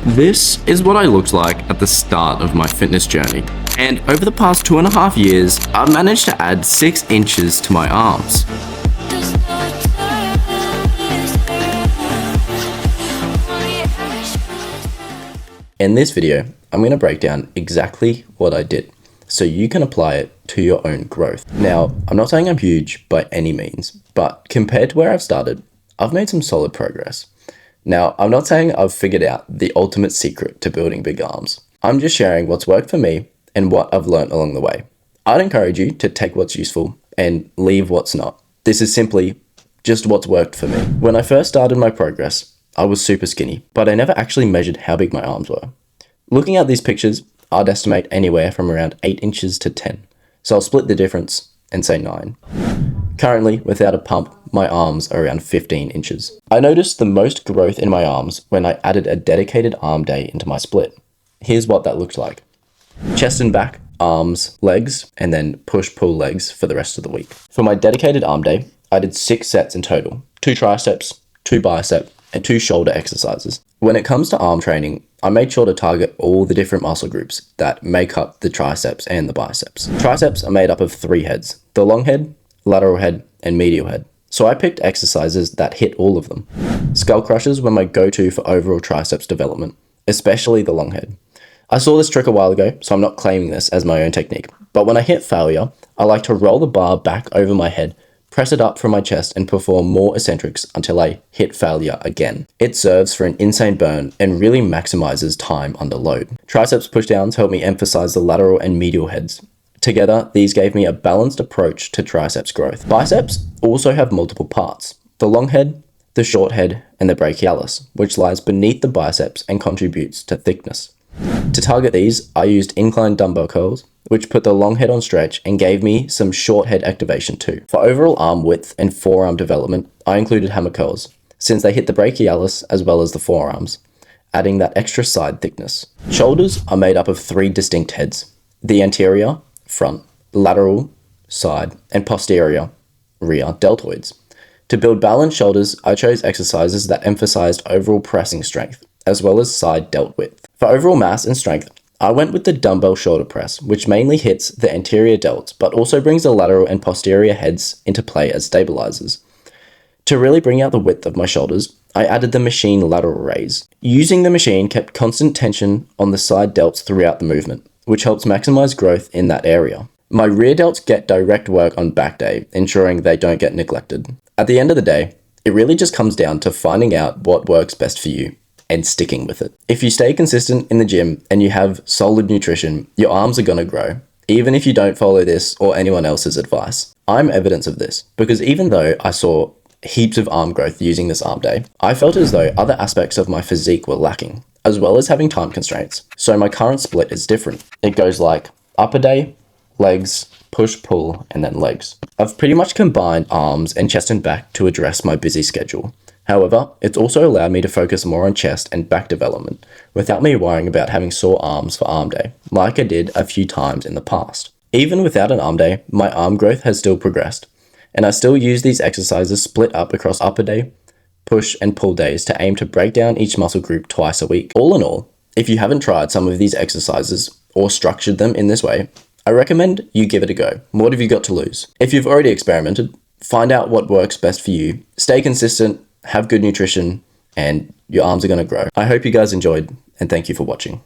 This is what I looked like at the start of my fitness journey. And over the past 2.5 years, I've managed to add 6 inches to my arms. In this video, I'm going to break down exactly what I did, so you can apply it to your own growth. Now, I'm not saying I'm huge by any means, but compared to where I've started, I've made some solid progress. Now, I'm not saying I've figured out the ultimate secret to building big arms. I'm just sharing what's worked for me and what I've learned along the way. I'd encourage you to take what's useful and leave what's not. This is simply just what's worked for me. When I first started my progress, I was super skinny, but I never actually measured how big my arms were. Looking at these pictures, I'd estimate anywhere from around 8 inches to 10. So I'll split the difference and say 9. Currently, without a pump, my arms are around 15 inches. I noticed the most growth in my arms when I added a dedicated arm day into my split. Here's what that looked like. Chest and back, arms, legs, and then push-pull legs for the rest of the week. For my dedicated arm day, I did 6 sets in total. 2 triceps, 2 bicep, and 2 shoulder exercises. When it comes to arm training, I made sure to target all the different muscle groups that make up the triceps and the biceps. Triceps are made up of 3 heads: the long head, lateral head, and medial head. So I picked exercises that hit all of them. Skull crushers were my go-to for overall triceps development, especially the long head. I saw this trick a while ago, so I'm not claiming this as my own technique. But when I hit failure, I like to roll the bar back over my head, press it up from my chest, and perform more eccentrics until I hit failure again. It serves for an insane burn and really maximizes time under load. Triceps pushdowns help me emphasize the lateral and medial heads. Together, these gave me a balanced approach to triceps growth. Biceps also have multiple parts: the long head, the short head, and the brachialis, which lies beneath the biceps and contributes to thickness. To target these, I used inclined dumbbell curls, which put the long head on stretch and gave me some short head activation too. For overall arm width and forearm development, I included hammer curls, since they hit the brachialis as well as the forearms, adding that extra side thickness. Shoulders are made up of 3 distinct heads: the anterior, front, lateral, side, and posterior, rear deltoids. To build balanced shoulders, I chose exercises that emphasized overall pressing strength, as well as side delt width. For overall mass and strength, I went with the dumbbell shoulder press, which mainly hits the anterior delts, but also brings the lateral and posterior heads into play as stabilizers. To really bring out the width of my shoulders, I added the machine lateral raise. Using the machine kept constant tension on the side delts throughout the movement, which helps maximize growth in that area. My rear delts get direct work on back day, ensuring they don't get neglected. At the end of the day, it really just comes down to finding out what works best for you and sticking with it. If you stay consistent in the gym and you have solid nutrition, your arms are gonna grow, even if you don't follow this or anyone else's advice. I'm evidence of this, because even though I saw heaps of arm growth using this arm day, I felt as though other aspects of my physique were lacking, as well as having time constraints. So my current split is different. It goes like upper day, legs, push, pull, and then legs. I've pretty much combined arms and chest and back to address my busy schedule. However, it's also allowed me to focus more on chest and back development without me worrying about having sore arms for arm day, like I did a few times in the past. Even without an arm day, my arm growth has still progressed, and I still use these exercises split up across upper day, push, and pull days to aim to break down each muscle group twice a week. All in all, if you haven't tried some of these exercises or structured them in this way, I recommend you give it a go. What have you got to lose? If you've already experimented, find out what works best for you, stay consistent, have good nutrition, and your arms are going to grow. I hope you guys enjoyed, and thank you for watching.